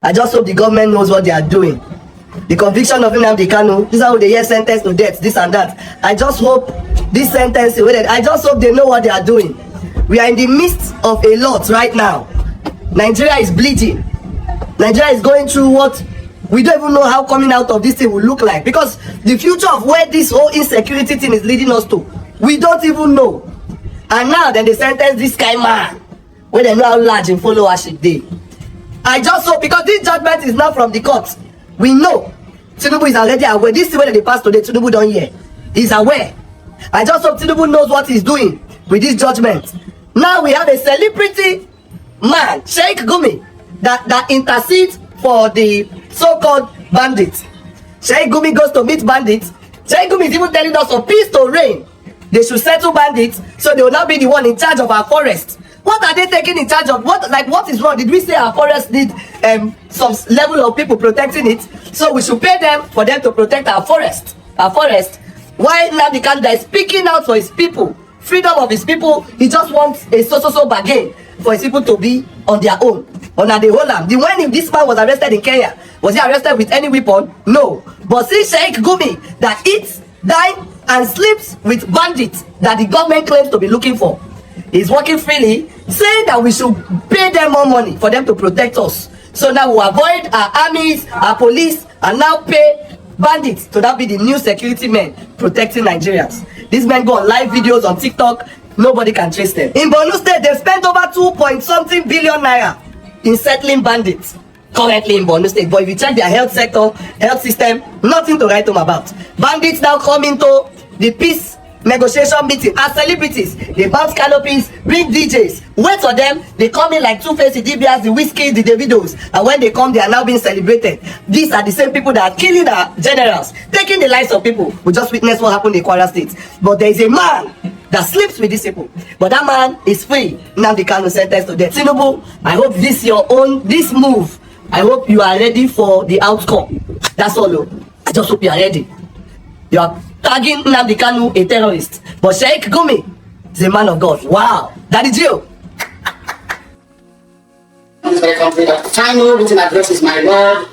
I just hope the government knows what they are doing. The conviction of Nnamdi Kanu, this is how they hear sentence to death, this and that. I just hope this sentence, I just hope they know what they are doing. We are in the midst of a lot right now. Nigeria is bleeding. Nigeria is going through what we don't even know how coming out of this thing will look like, because the future of where this whole insecurity thing is leading us to, we don't even know. And now then they sentence this kind man where they know how large in followership they. I just hope, because this judgment is not from the court, we know Tinubu is already aware. This is where they passed today, Tinubu don't hear. He's aware. I just hope Tinubu knows what he's doing with this judgment. Now we have a celebrity man, Sheikh Gumi, that intercedes for the so-called bandits. Sheikh Gumi goes to meet bandits. Sheikh Gumi is even telling us for peace to reign. They should settle bandits, so they will not be the one in charge of our forest. What are they taking in charge of? What is wrong? Did we say our forest need some level of people protecting it? So we should pay them for them to protect our forest. Our forest. Why Nnamdi Kanu is speaking out for his people, freedom of his people? He just wants a so bargain for his people to be on their own. On the whole land. When this man was arrested in Kenya, was he arrested with any weapon? No. But see Sheikh Gumi that eats, dies, and sleeps with bandits that the government claims to be looking for. He's working freely, saying that we should pay them more money for them to protect us. So now we'll avoid our armies, our police, and now pay bandits to now be the new security men protecting Nigerians. These men go on live videos on TikTok. Nobody can trace them. In Borno State, they've spent over 2.something billion naira in settling bandits currently in Borno State. But if you check their health sector, health system, nothing to write home about. Bandits now come into the peace negotiation meeting as celebrities. They bounce canopies, bring DJs, wait for them. They come in like Two-Face, the DBS, the Whiskey, the Davidos, and when they come, they are now being celebrated. These are the same people that are killing our generals, taking the lives of people. We just witnessed what happened in Kwara State. But there is a man that sleeps with these people, but that man is free. Nnamdi Kanu sentenced to death. Tinubu, I hope this this move, I hope you are ready for the outcome. That's all. I just hope you are ready. You are tagging Nnamdi Kanu a terrorist, but Sheikh Gumi is a man of God. Wow, that is you. It's very complete. Final written address is my Lord,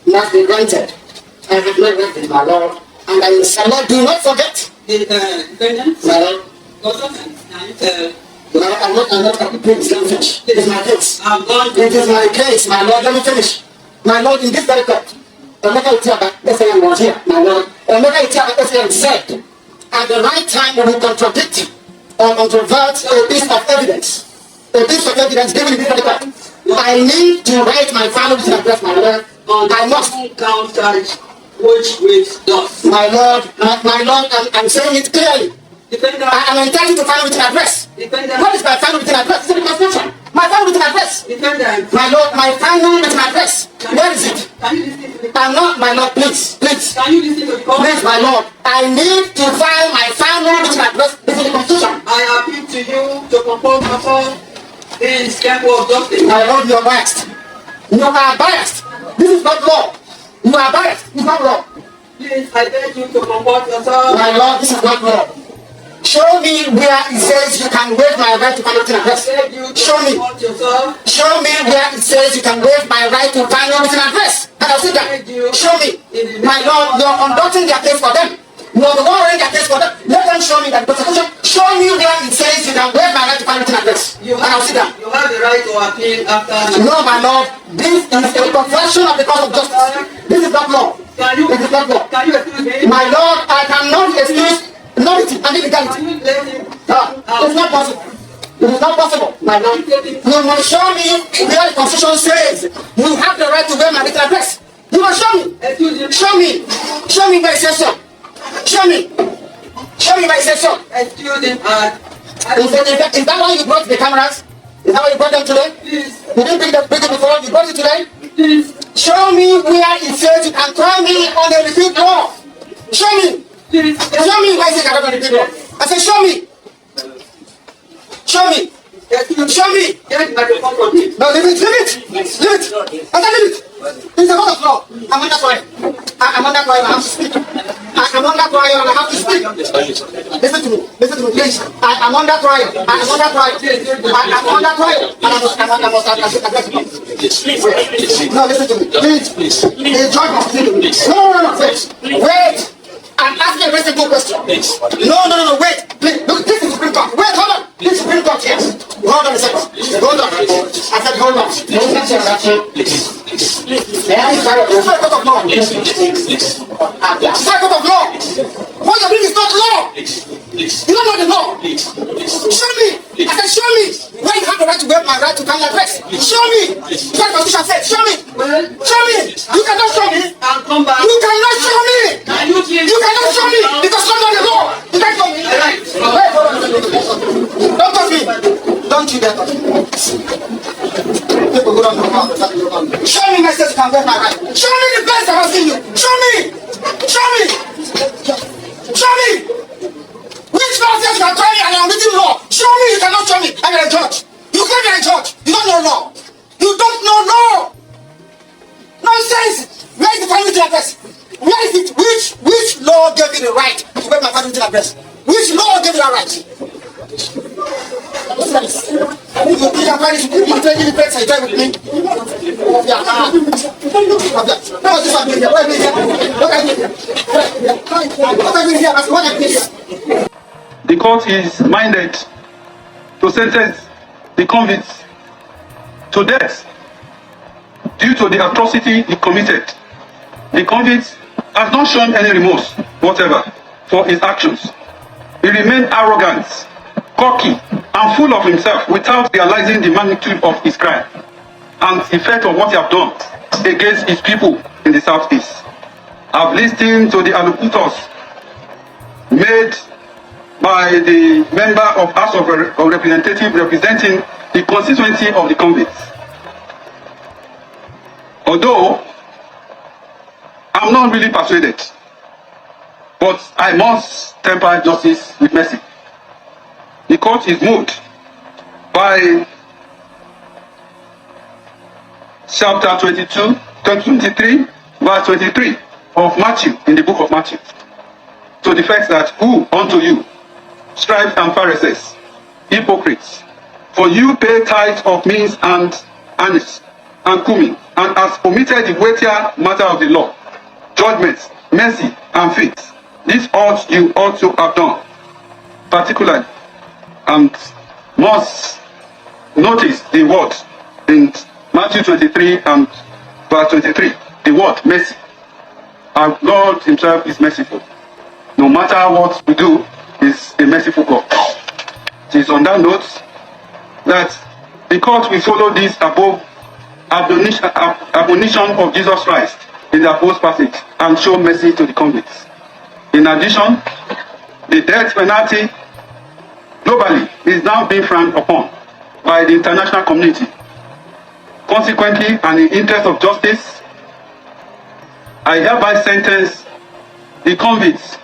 must be granted. I have not read it, my Lord, and I will salute. Do not forget. My Lord. I'm not please let me finish. It is my case. It is my case, my Lord. Let me finish. My Lord, in this very court, Emeka Itiaba was here, my Lord. Emeka Itiaba said, at the right time we will contradict or controvert a piece of evidence. A piece of evidence given in this very court. I need to write my final address, my Lord. I must count charge which with does. My Lord, I'm saying it clearly. I am entitled to final written address. What is my final written address? It's in the Constitution. My final written address. My Lord, my final written address. Where is it? I'm not, my Lord, please. Can you listen to the call? Please, my Lord. I need to file my final written address. It's in the Constitution. I appeal to you to compose yourself in temple of justice. My Lord, you are biased. You are biased. This is not law. You are biased. It's not law. Please, I beg you to compose yourself. My Lord, this is not law. Show me where it says you can waive my right to final written address. Show me. Show me where it says you can waive my right to final written address. And I'll sit down. Show me. My Lord, you're conducting their case for them. You're the one running their case for them. Let them show me that Constitution. Show me where it says you can waive my right to final written address. And I'll sit down. You have the right to appeal after. No, my Lord. This is a profession of the cause of justice. This is not law. This is not law. Can you excuse me? My Lord, I cannot excuse nullity and illegality. It's not possible. It is not possible, my Lord. You must show me where the Constitution says you have the right to wear my written address. You must show me. Show me. Show me where it says so. Show me. Show me where it says so. Excuse me. Is that why you brought the cameras? Is that why you brought them today? Please. You didn't bring it before. You brought it today. Please. Show me where it says you can call me on the repeat law. Show me. Show me why is it cannot repeat law. I said, show me. Show me. Show me. No, leave it. I said, leave it. It's a lot of law. I'm under fire. I have to speak. am under trial and I have to speak. Listen to me, please. I am under trial. I am under trial. And I must address you. No, listen to me, please. The judge must listen to me. No, wait. I'm asking a very simple question. No, wait. Please, look, this is Supreme Court. Wait, hold on. This is Supreme Court here. Hold on a second. Hold on. I said hold on. It's not a court of law. It's not a court of law. What you're doing is not law. You don't know the law. Show me. I said show me where you have the right to wear my right to carry address. Show me. That's what the Constitution said. Show me. Show me. You cannot show me. You cannot show me. You cannot show me because that's not the law. You can't show me. Wait, hold on. Don't touch me. Don't you dare touch me. People go down to the ground. Show me message you can wear my right. Show me the place I'm asking you. Show me. Show me. Show me. Which law says you can try me and I'm reading law? Show me. You cannot show me. I'm a judge. You claim you're a judge. You don't know law. You don't know law. Nonsense. Where is the family address? Where is it? Which law gave you the right to wear my family address? Which law gave you that right? I think you can find it. You can take the place and drive with me. No, this one here. What are you here? The court is minded to sentence the convicts to death due to the atrocity he committed. The convict has not shown any remorse whatever for his actions. He remained arrogant, cocky, and full of himself without realizing the magnitude of his crime and the effect of what he has done against his people in the southeast. I've listened to the allocutors made by the member of House of Representatives representing the constituency of the convicts. Although I'm not really persuaded, but I must temper justice with mercy. The court is moved by chapter 23, verse 23 of Matthew, in the book of Matthew, to the fact that who unto you, scribes and Pharisees, hypocrites, for you pay tithe of meats and anise and cumin, and has omitted the weightier matter of the law, judgment, mercy, and faith. This ought you ought to have done, particularly, and must notice the word in Matthew 23 and verse 23, the word mercy. Our God himself is merciful. No matter what we do, is a merciful God. It is on that note that the court will follow this above admonition of Jesus Christ in the above passage and show mercy to the convicts. In addition, the death penalty globally is now being frowned upon by the international community. Consequently, and in the interest of justice, I hereby sentence the convicts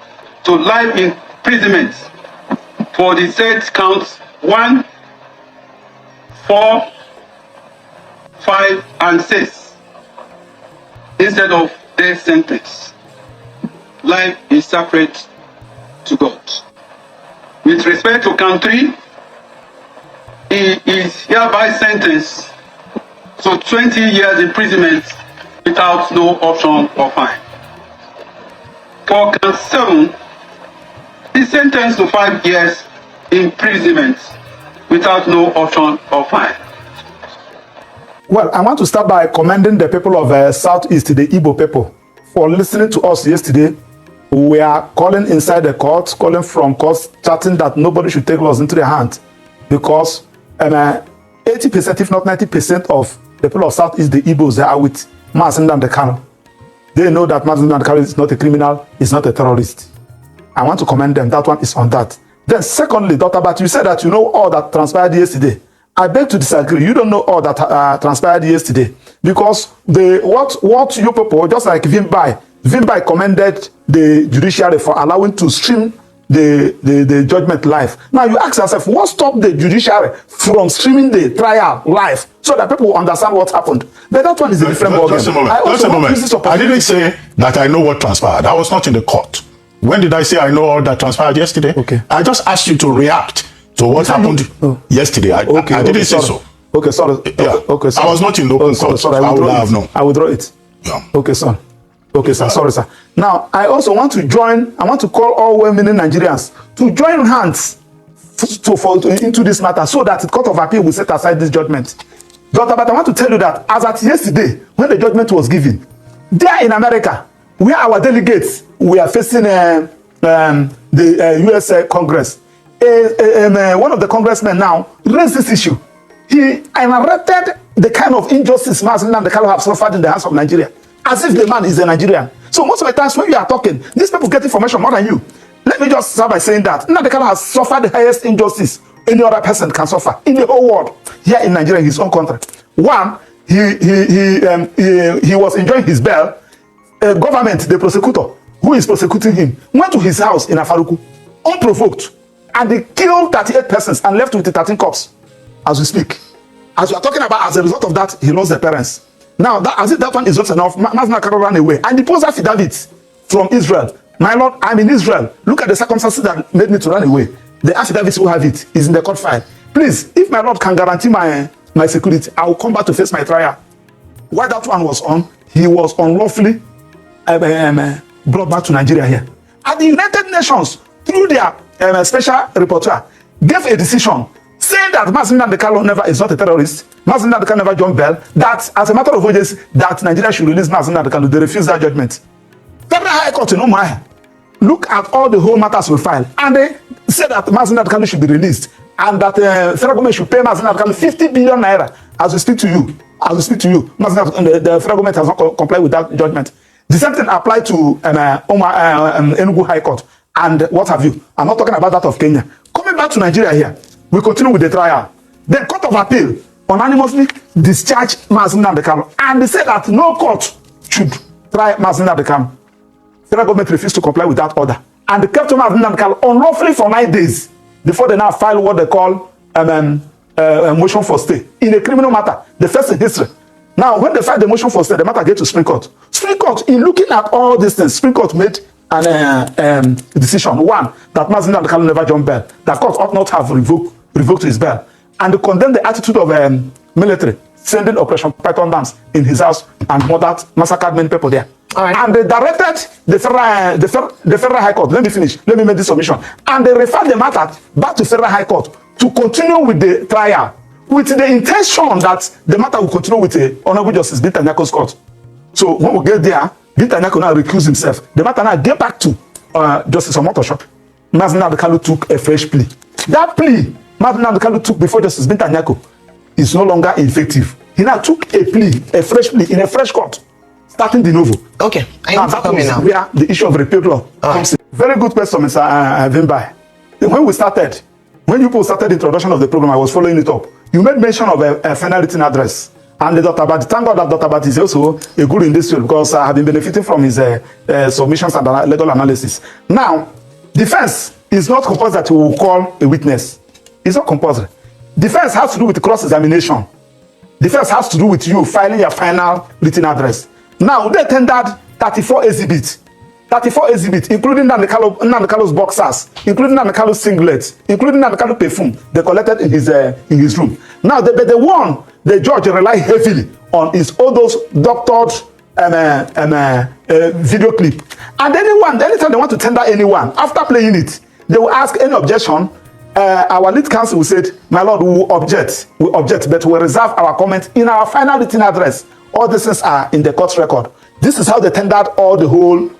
to life imprisonment for the said counts 1, 4, 5, and 6 instead of death sentence. Life is sacred to God. With respect to count 3, he is hereby sentenced to 20 years imprisonment without no option or fine. For count 7, he is sentenced to 5 years imprisonment without no option or fine. Well, I want to start by commending the people of Southeast, the Igbo people, for listening to us yesterday. We are calling inside the court, calling from courts, chatting that nobody should take laws into their hands because 80%, if not 90% of the people of Southeast, the Igbos, they are with Nnamdi Kanu. They know that Nnamdi Kanu is not a criminal, is not a terrorist. I want to commend them. That one is on that. Then secondly, Dr. Bat, you said that you know all that transpired yesterday. I beg to disagree. You don't know all that transpired yesterday because what you people, just like Vimbai commended the judiciary for allowing to stream the judgment live. Now you ask yourself, what stopped the judiciary from streaming the trial live so that people will understand what happened? But that one is a different ballgame. Just a moment. I didn't say that I know what transpired. I was not in the court. When did I say I know all that transpired yesterday? Okay. I just asked you to react to what happened yesterday. I didn't say so. Okay, sorry. Yeah. Okay, sorry. I was not in the open court. Sorry, I would have known. I withdraw it. Yeah. Okay, sir. Okay, sir. Sorry, sir. Now, I also want to join. I want to call all well-meaning Nigerians to join hands into this matter, so that the Court of Appeal will set aside this judgment. But I want to tell you that as at yesterday, when the judgment was given, there in America, where our delegates were facing the U.S. Congress, one of the congressmen now raised this issue. He narrated the kind of injustice Nnamdi Kanu have suffered in the hands of Nigeria, as if the man is a Nigerian. So most of the times when you are talking, these people get information more than you. Let me just start by saying that Nnamdi Kanu has suffered the highest injustice any other person can suffer in the whole world. Here in Nigeria, in his own country. One, he was enjoying his bail. Government, the prosecutor, who is prosecuting him, went to his house in Afaruku, unprovoked, and they killed 38 persons and left with the 13 corpses. As we speak, as we are talking about, as a result of that, he lost the parents. Now, as if that one is not enough, Nnamdi Kanu ran away and deposed affidavits from Israel. My Lord, I'm in Israel. Look at the circumstances that made me to run away. The affidavits who have it is in the court file. Please, if my Lord can guarantee my security, I will come back to face my trial. While that one was on, he was unlawfully brought back to Nigeria here. And the United Nations, through their special rapporteur, gave a decision saying that Nnamdi Kanu is not a terrorist. Nnamdi Kanu never joined bail. That, as a matter of urgency, that Nigeria should release Nnamdi Kanu. They refused that judgment. Federal High Court in Umuahia look at all the whole matters we filed, and they said that Nnamdi Kanu should be released, and that federal government should pay Nnamdi Kanu 50 billion naira. As we speak to you, the federal government has not complied with that judgment. The same thing applied to Enugu High Court and what have you. I'm not talking about that of Kenya. Coming back to Nigeria here, we continue with the trial. The Court of Appeal unanimously discharged Nnamdi Kanu, and they said that no court should try Nnamdi Kanu. Federal government refused to comply with that order, and they kept Nnamdi Kanu unlawfully for 9 days before they now filed what they call motion for stay in a criminal matter, the first in history. Now, when they filed the motion for stay, the matter gets to Supreme Court. Supreme Court, in looking at all these things, Supreme Court made an decision. One, that Nnamdi Kanu never joined bail. That court ought not have revoked his bail, and they condemned the attitude of military sending Operation Python dams in his house and massacred many people there. Right. And they directed the Federal High Court. Let me finish. Let me make this submission. And they referred the matter back to Federal High Court to continue with the trial, with the intention that the matter will continue with the Honorable Justice Binta Nyako's court. So when we get there, Binta Nyako now recused himself. The matter now get back to Justice Omotosho. Nnamdi Kanu took a fresh plea. That plea Nnamdi Kanu took before Justice Binta Nyako is no longer effective. He now took a fresh plea in a fresh court, starting de novo. Okay, now that was where the issue of repeal law comes in. Very good question, Mr. Vimbai. When you started the introduction of the program, I was following it up. You made mention of a final written address. And the Dr. Abati, thank God that Dr. Abati is also a good in this field, because I have been benefiting from his submissions and legal analysis. Now, defense is not compulsory that you will call a witness. It's not compulsory. Defense has to do with cross-examination. Defense has to do with you filing your final written address. Now, they tendered 34 exhibits. 34 exhibits, including Nnamdi Kanu's boxers, including Nnamdi Kanu's singlets, including Nnamdi Kanu's perfume, they collected in his room. Now, the judge relied heavily on all those doctored video clip. And anytime they want to tender anyone, after playing it, they will ask any objection. Our lead counsel said, my Lord, we will object, but we reserve our comment in our final written address. All these things are in the court record. This is how they tendered all the whole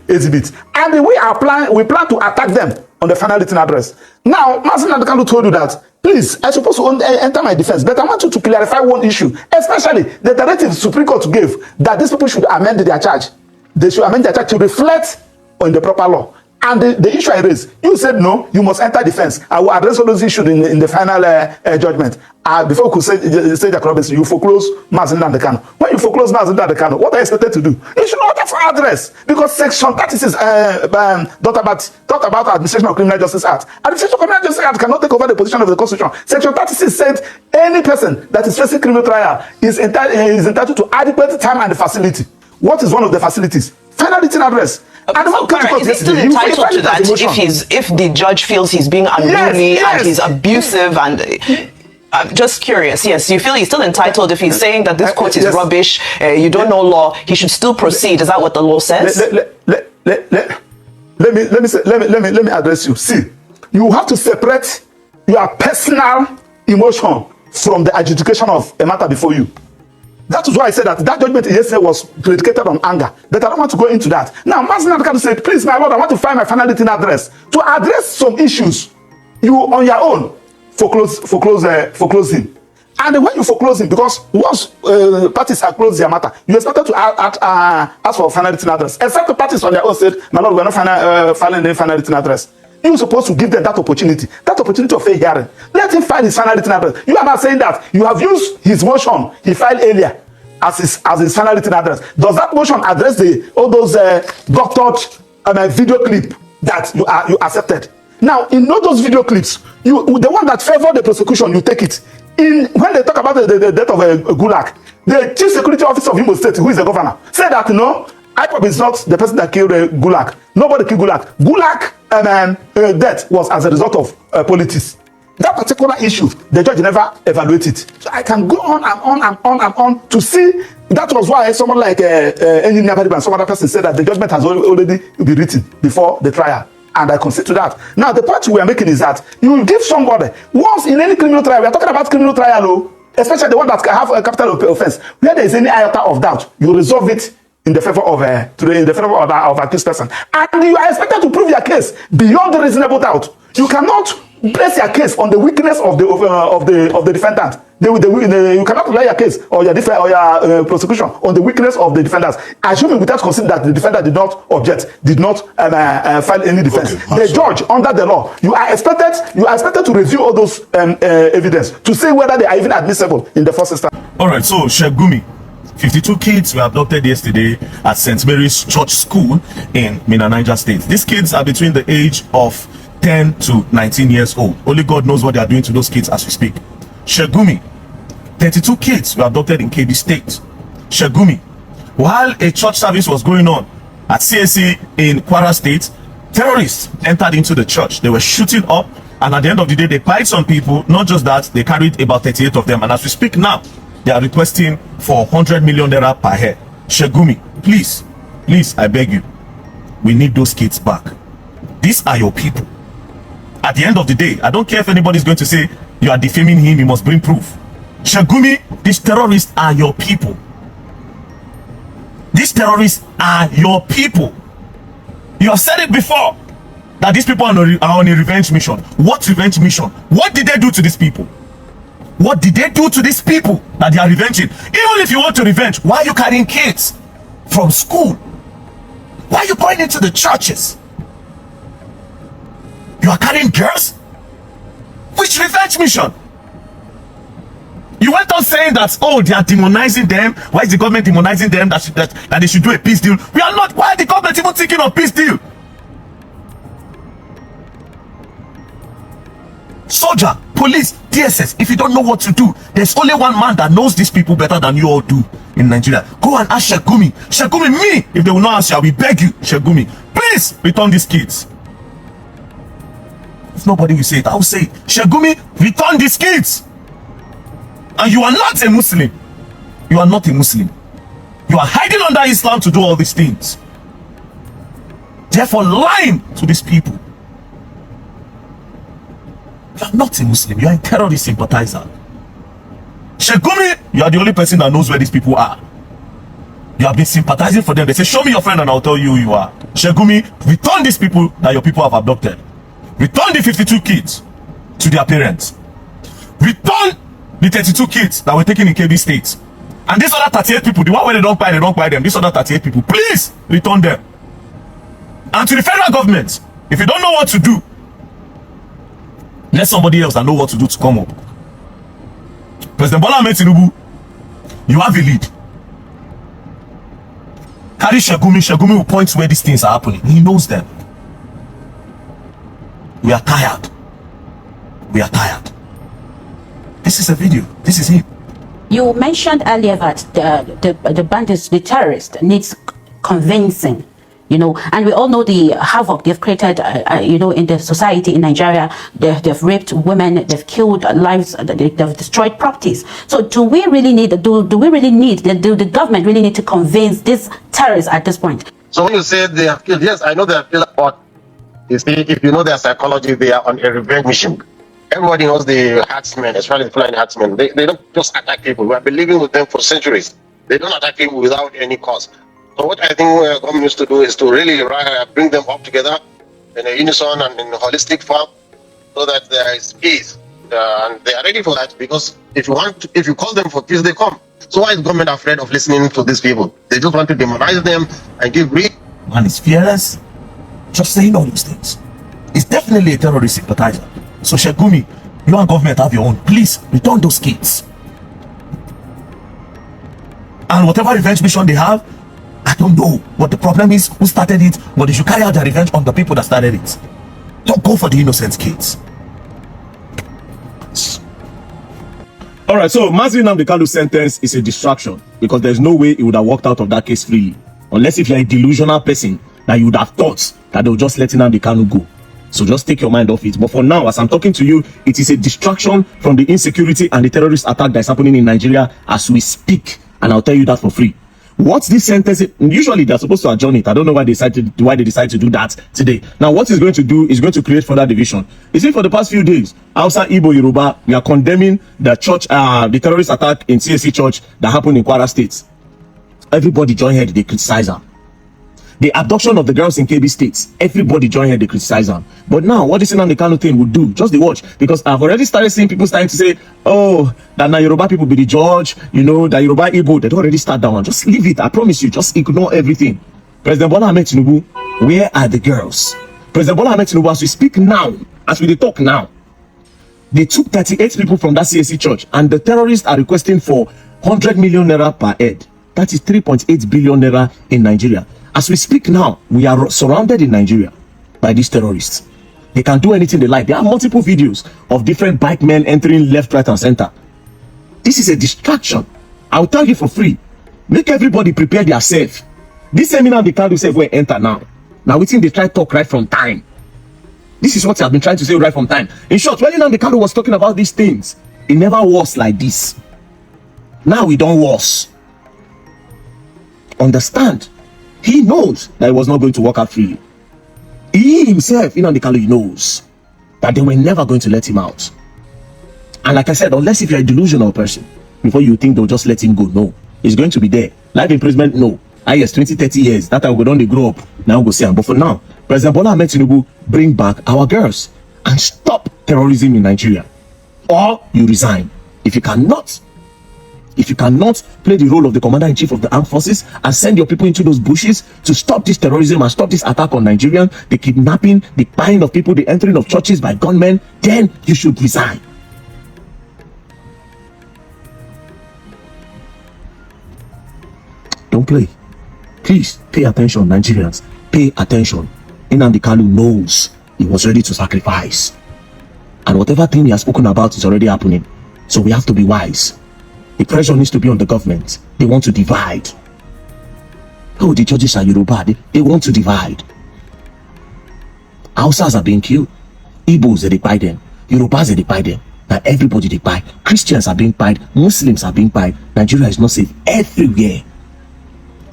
exhibits. And we plan to attack them on the final written address. Now, Nnamdi Kanu told you that, please, I'm supposed to enter my defense, but I want you to clarify one issue, especially the directive Supreme Court gave that these people should amend their charge. They should amend their charge to reflect on the proper law. And the issue I raised, you said no, you must enter defense. I will address all those issues in the final judgment. Before we could say Jack Robinson, you foreclose Nnamdi Kanu. When you foreclose Nnamdi Kanu, what are you expected to do? You should not for address, because Section 36 talked about Administration of Criminal Justice Act. Administration of Criminal Justice Act cannot take over the position of the Constitution. Section 36 said any person that is facing criminal trial is entitled to adequate time and facility. What is one of the facilities? Final written address. And So, Kara, is he still entitled to that if the judge feels he's being unruly and he's abusive and... I'm just curious. Yes, you feel he's still entitled if he's saying that this court is rubbish, you don't know law, he should still proceed. Is that what the law says? Let me address you. See, you have to separate your personal emotion from the adjudication of a matter before you. That is why I said that judgment yesterday was predicated on anger. But I don't want to go into that. Now, Nnamdi Kanu said, please, my Lord, I want to find my final written address. To address some issues, you on your own foreclose him. And when you foreclose him, because once parties have closed their matter, you expected to ask for final written address. Except the parties on their own said, my Lord, we're not filing any final written address. You're supposed to give them that opportunity of fair hearing. Let him file his final written address. You are not saying that you have used his motion he filed earlier as his final written address. Does that motion address all those doctored video clip that you accepted? Now, in all those video clips, the one that favor the prosecution, you take it. When they talk about the death of Gulag, the chief security officer of Imo State, who is the governor, said that no, IPOB is not the person that killed Gulag. Nobody killed Gulag. Gulag death was as a result of politics. That particular issue, the judge never evaluated. So I can go on and on and on and on to see. That was why someone like Engineer and some other person said that the judgment has already been written before the trial. And I concede to that. Now, the point we are making is that you will give somebody, once in any criminal trial, we are talking about criminal trial, especially the one that have a capital offense, where there is any iota of doubt, you resolve it in the favor of accused person. And you are expected to prove your case beyond the reasonable doubt. You cannot place your case on the weakness of the defendant. You cannot lay your case or your prosecution on the weakness of the defendants, assuming without considering that the defendant did not object, did not file any defense. The judge, under the law, you are expected to review all those evidence to see whether they are even admissible in the first instance. All right, so Sheikh Gumi, 52 kids were abducted yesterday at St. Mary's Church School in Minna, Niger State. These kids are between the age of 10 to 19 years old. Only God knows what they are doing to those kids as we speak. Sheikh Gumi, 32 kids were abducted in KB State. Sheikh Gumi, while a church service was going on at CAC in Kwara State, terrorists entered into the church. They were shooting up, and at the end of the day, they killed some people. Not just that, they carried about 38 of them. And as we speak now, they are requesting for 100 million naira per head. Sheikh Gumi, please, I beg you, we need those kids back. These are your people. At the end of the day, I don't care if anybody's going to say you are defaming him, you must bring proof. Sheikh Gumi, these terrorists are your people. These terrorists are your people. You have said it before that these people are on a revenge mission. What revenge mission? What did they do to these people? What did they do to these people that they are revenging? Even if you want to revenge, why are you carrying kids from school? Why are you going into the churches? You are carrying girls? Which revenge mission? You went on saying that, oh, they are demonizing them. Why is the government demonizing them? That they should do a peace deal. We are not. Why are the government even thinking of peace deal? Soldier, police, DSS, if you don't know what to do, there's only one man that knows these people better than you all do in Nigeria. Go and ask Sheikh Gumi. Sheikh Gumi, me, if they will not answer, we beg you, Sheikh Gumi, please return these kids. If nobody will say it, I will say it. Sheikh Gumi, return these kids. And you are not a Muslim. You are not a Muslim. You are hiding under Islam to do all these things. Therefore, lying to these people. You are not a Muslim. You are a terrorist sympathizer. Sheikh Gumi, you are the only person that knows where these people are. You have been sympathizing for them. They say, show me your friend and I'll tell you who you are. Sheikh Gumi, return these people that your people have abducted. Return the 52 kids to their parents. Return the 32 kids that were taken in KB State. And these other 38 people, the one where they don't buy them. These other 38 people, please return them. And to the federal government, if you don't know what to do, let somebody else that know what to do to come up. President Bola Ahmed Tinubu, you have a lead. Carry Sheikh Gumi. Sheikh Gumi will point where these things are happening. He knows them. We are tired. We are tired. This is a video. This is him. You mentioned earlier that the bandits, the terrorist, needs convincing. you know, and we all know the havoc they've created, you know, in the society in Nigeria. They've raped women, they've killed lives, they've destroyed properties. So do we really need, do the government really need to convince these terrorists at this point? So when you say they have killed, yes, I know they have killed, but you see, if you know their psychology, they are on a revenge mission. Everybody knows the herdsmen, especially the flying herdsmen. They don't just attack people. We have been living with them for centuries. They don't attack people without any cause. So what I think government needs to do is to really bring them up together in a unison and in a holistic form, so that there is peace. And they are ready for that, because if you call them for peace, they come. So why is government afraid of listening to these people? They just want to demonize them and give read. Man is fearless. Just saying all those things. It's definitely a terrorist sympathizer. So Sheikh Gumi, you and government have your own. Please return those kids. And whatever revenge mission they have, I don't know what the problem is, who started it, but they should carry out their revenge on the people that started it. Don't go for the innocent kids. Alright, so Nnamdi Kanu's sentence is a distraction, because there's no way he would have walked out of that case freely. Unless if you're a delusional person, that you would have thought that they'll just let Nnamdi Kanu go. So just take your mind off it. But for now, as I'm talking to you, it is a distraction from the insecurity and the terrorist attack that's happening in Nigeria as we speak. And I'll tell you that for free. What's this sentence? Usually they're supposed to adjourn it. I don't know why they decide to do that today. Now what it's going to do is going to create further division. You see, for the past few days, outside Igbo Yoruba, we are condemning the church, the terrorist attack in CSC church that happened in Kwara State. Everybody join head, they criticize her. The abduction of the girls in KB states, everybody join here, they criticize them. But now, what this Nnamdi Kanu thing would do, just the watch, because I've already started seeing people starting to say, oh, that now Yoruba people be the judge, you know, that Yoruba Igbo, they don't already start that one. Just leave it, I promise you, just ignore everything. President Bola Ahmed Tinubu, where are the girls? President Bola Ahmed Tinubu, as we speak now, as we talk now, they took 38 people from that CSC church, and the terrorists are requesting for 100 million naira per head. That is 3.8 billion naira in Nigeria. As we speak now, we are surrounded in Nigeria by these terrorists. They can do anything they like. There are multiple videos of different bike men entering left, right, and center. This is a distraction. I'll tell you for free. Make everybody prepare themselves. This seminar they can't do say we enter now. Now we think they try to talk right from time. This is what I've been trying to say right from time. In short, when Nnamdi Kanu was talking about these things, it never was like this. Now we don't worse. Understand? He knows that it was not going to work out freely. He himself, Nnamdi Kanu, knows that they were never going to let him out. And like I said, unless if you're a delusional person, before you think they'll just let him go, no. He's going to be there. Life imprisonment, no. Yes, 20, 30 years. That time we don't grow up. Now we'll see him. But for now, President Bola Ahmed Tinubu, bring back our girls and stop terrorism in Nigeria. Or you resign. If you cannot play the role of the commander-in-chief of the armed forces and send your people into those bushes to stop this terrorism and stop this attack on Nigerians, the kidnapping, the buying of people, the entering of churches by gunmen, then you should resign. Don't play. Please pay attention, Nigerians. Pay attention. Nnamdi Kanu knows he was ready to sacrifice. And whatever thing he has spoken about is already happening. So we have to be wise. The pressure needs to be on the government. They want to divide. Oh, the judges are Yoruba. They want to divide. Hausas are being killed. Igbos, they buy them. Yorubas, they buy them. Now everybody they buy. Christians are being buyed. Muslims are being buyed. Nigeria is not safe. Everywhere.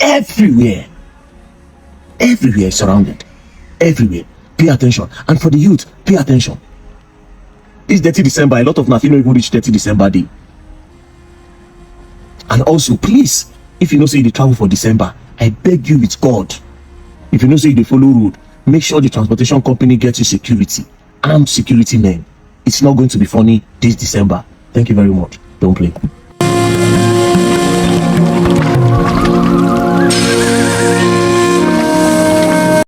Everywhere. Everywhere is surrounded. Everywhere. Pay attention. And for the youth, pay attention. It's 30 December. A lot of nothing even reach 30 December day. And also, please, if you know say you travel for December, I beg you with God, if you know say you follow road, make sure the transportation company gets you security, armed security men. It's not going to be funny this December. Thank you very much. Don't play.